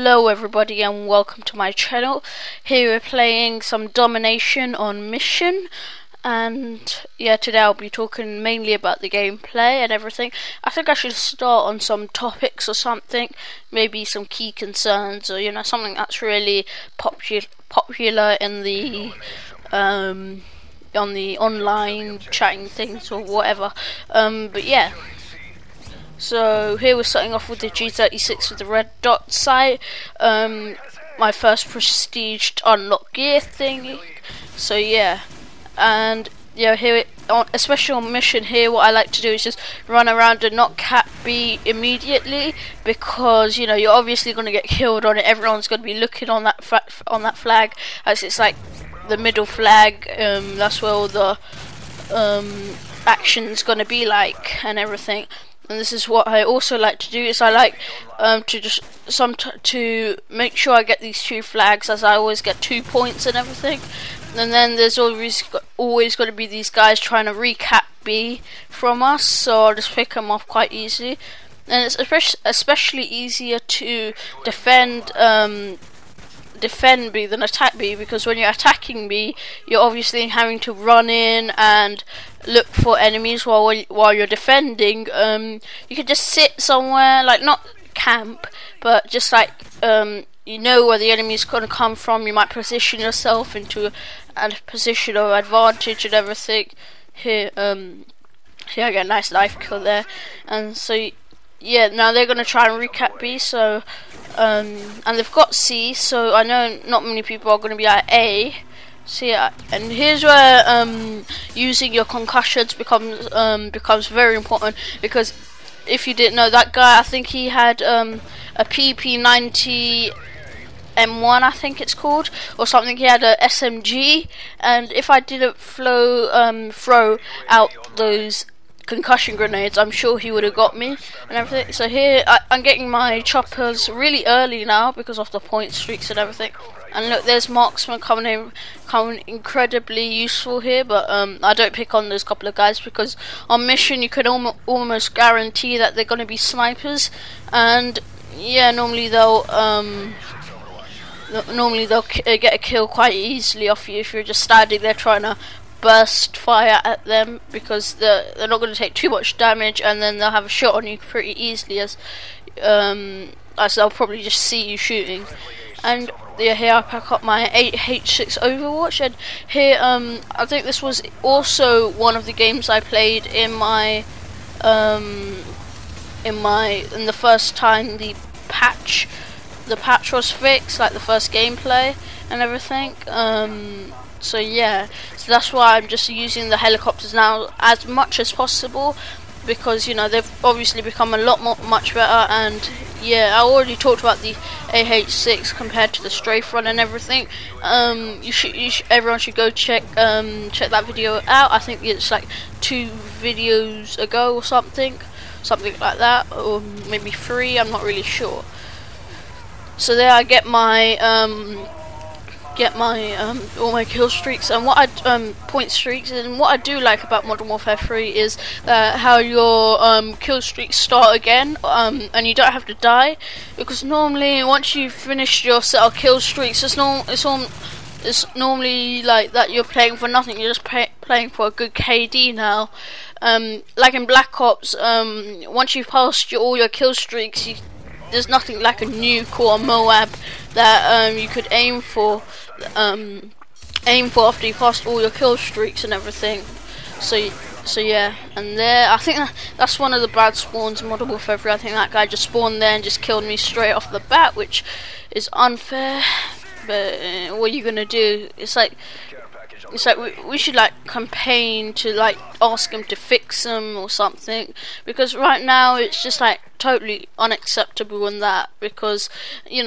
Hello everybody and welcome to my channel. Here we're playing some domination on mission, and yeah, today I'll be talking mainly about the gameplay and everything. I think I should start on some topics or something, maybe some key concerns, or something that's really popular in the on the online chatting things or whatever. But yeah. So here we're starting off with the G36 with the red dot sight. My first prestiged unlock gear thingy. So yeah, and yeah, here especially on mission here, what I like to do is just run around and not cap B immediately, because you're obviously going to get killed on it. Everyone's going to be looking on that flag, as it's like the middle flag. That's where all the action's going to be like and everything. And this is what I also like to do, is I like to make sure I get these two flags, as I always get 2 points and everything. And then there's always going to be these guys trying to recap B from us, so I'll just pick them off quite easily. And it's especially easier to defend B than attack B, because when you're attacking B, you're obviously having to run in and look for enemies while you're defending. You could just sit somewhere, like not camp, but just like where the enemy's going to come from. You might position yourself into a position of advantage and everything. Here I get a nice life kill there, and so yeah, now they're going to try and recap B. So and they've got C, so I know not many people are going to be at A. So yeah, and here's where using your concussions becomes very important, because if you didn't know, that guy, I think he had a PP90 M1, I think it's called, or something. He had a SMG, and if I didn't throw out those concussion grenades, I'm sure he would have got me and everything. So here I'm getting my choppers really early now because of the point streaks and everything. And look, there's marksman coming incredibly useful here, but I don't pick on those couple of guys, because on mission you can almost guarantee that they're going to be snipers, and yeah, normally they'll get a kill quite easily off you if you're just standing there trying to burst fire at them, because they're not going to take too much damage, and then they'll have a shot on you pretty easily, as they'll probably just see you shooting. And yeah, here I pack up my 8H6 Overwatch, and here I think this was also one of the games I played in the first time the patch was fixed, like the first gameplay and everything. So yeah, so that's why I'm just using the helicopters now as much as possible, because they've obviously become a much better. And yeah, I already talked about the AH6 compared to the strafe run and everything. Everyone should go check that video out. I think it's like 2 videos ago or something like that, or maybe 3. I'm not really sure. So there I get my all my kill streaks and point streaks. And what I do like about Modern Warfare 3 is how your kill streaks start again, and you don't have to die, because normally once you've finished your set of kill streaks, it's normally like that you're playing for nothing. You're just playing for a good KD now. Like in Black Ops, once you've passed all your kill streaks, there's nothing like a nuke or a Moab that you could aim for after you passed all your kill streaks and everything. So yeah, and there, I think that's one of the bad spawns in Modern Warfare 3. I think that guy just spawned there and just killed me straight off the bat, which is unfair, but what are you gonna do? It's like we should like campaign to like ask him to fix them or something, because right now it's just like totally unacceptable in that, because you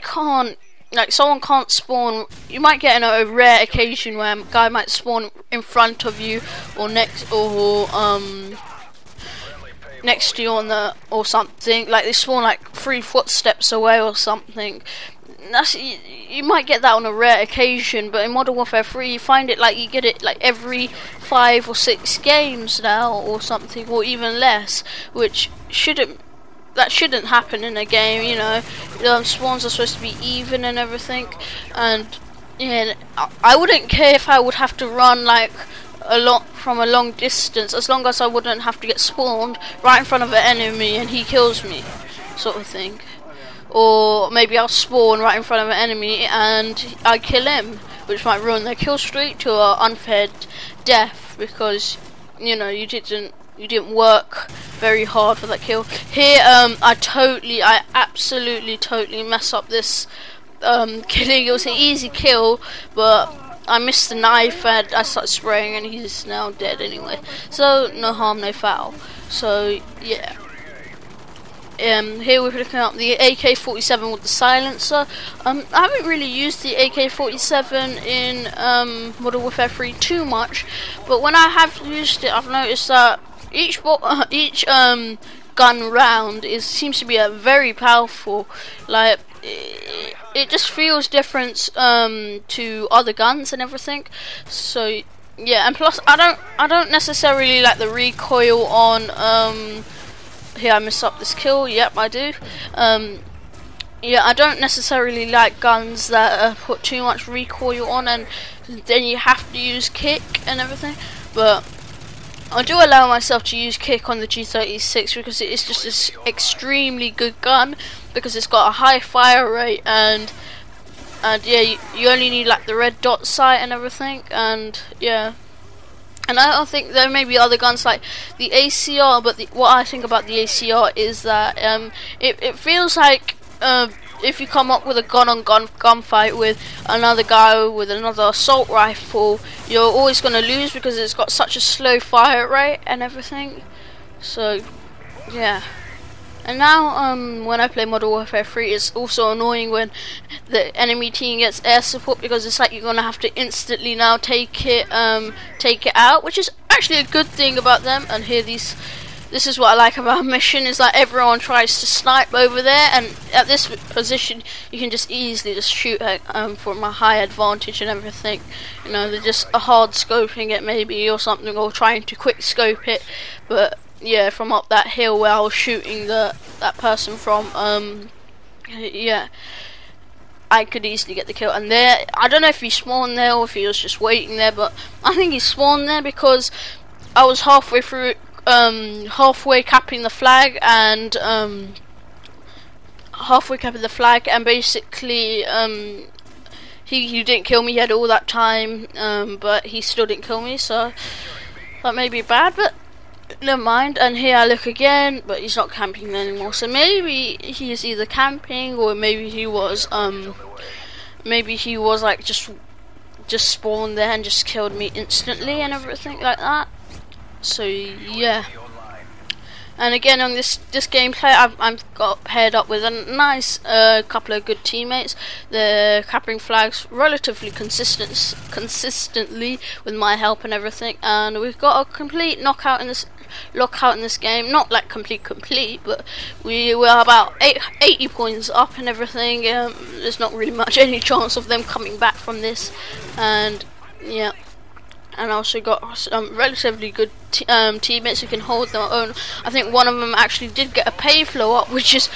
can't, like, someone can't spawn. You might get a rare occasion where a guy might spawn in front of you or next to you or something, like they spawn like 3 footsteps away or something. You might get that on a rare occasion, but in Modern Warfare 3 you find it like you get it like every 5 or 6 games now or something, or even less, which shouldn't that shouldn't happen in a game. You know, spawns are supposed to be even and everything, and yeah, I wouldn't care if I would have to run like from a long distance, as long as I wouldn't have to get spawned right in front of an enemy and he kills me, sort of thing. Or maybe I'll spawn right in front of an enemy and I kill him, which might ruin their kill streak to an unfair death, because you know you didn't work very hard for that kill. Here I absolutely totally mess up this killing. It was an easy kill, but I missed the knife and I started spraying and he's now dead anyway. So no harm, no foul. So yeah. Here we're looking at the AK-47 with the silencer. I haven't really used the AK-47 in Modern Warfare 3 too much, but when I have used it, I've noticed that each gun round seems to be very powerful. Like it just feels different to other guns and everything. So yeah, and plus I don't necessarily like the recoil on here I messed up this kill. Yep, I do. Yeah, I don't necessarily like guns that put too much recoil on and then you have to use kick and everything, but I do allow myself to use kick on the G36 because it is just this extremely good gun, because it's got a high fire rate and yeah, you only need like the red dot sight and everything, and yeah. And I think there may be other guns like the ACR, but what I think about the ACR is that it feels like if you come up with a gun-on-gun gunfight with another guy with another assault rifle, you're always going to lose because it's got such a slow fire rate and everything. So yeah. And now when I play Modern Warfare 3, it's also annoying when the enemy team gets air support, because it's like you're gonna have to instantly now take it out, which is actually a good thing about them. And here this is what I like about Mission, is that everyone tries to snipe over there, and at this position you can just easily just shoot from a high advantage and everything. You know, they're just hard scoping it maybe or something, or trying to quick scope it, but yeah, from up that hill where I was shooting that person from, yeah, I could easily get the kill. And there, I don't know if he spawned there or if he was just waiting there, but I think he spawned there because I was halfway through, halfway capping the flag, and basically he didn't kill me. He had all that time, but he still didn't kill me, so that may be bad, but never mind. And here I look again, but he's not camping there anymore. So maybe he is either camping, or maybe he was like just spawned there and just killed me instantly and everything like that. So yeah. And again, on this gameplay, I've got paired up with a nice couple of good teammates. They're capping flags relatively consistently with my help and everything, and we've got a complete lockout in this game. Not like complete, but we were about 80 points up and everything. There's not really much any chance of them coming back from this, and yeah. And I also got some relatively good teammates who can hold their own. I think one of them actually did get a pay flow up, which is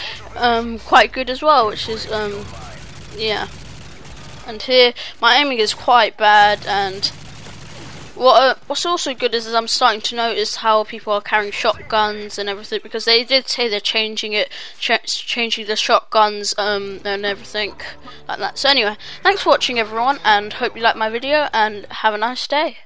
quite good as well, which is yeah. And here my aiming is quite bad, and what's also good is I'm starting to notice how people are carrying shotguns and everything, because they did say they're changing the shotguns and everything like that. So anyway, thanks for watching everyone, and hope you like my video, and have a nice day.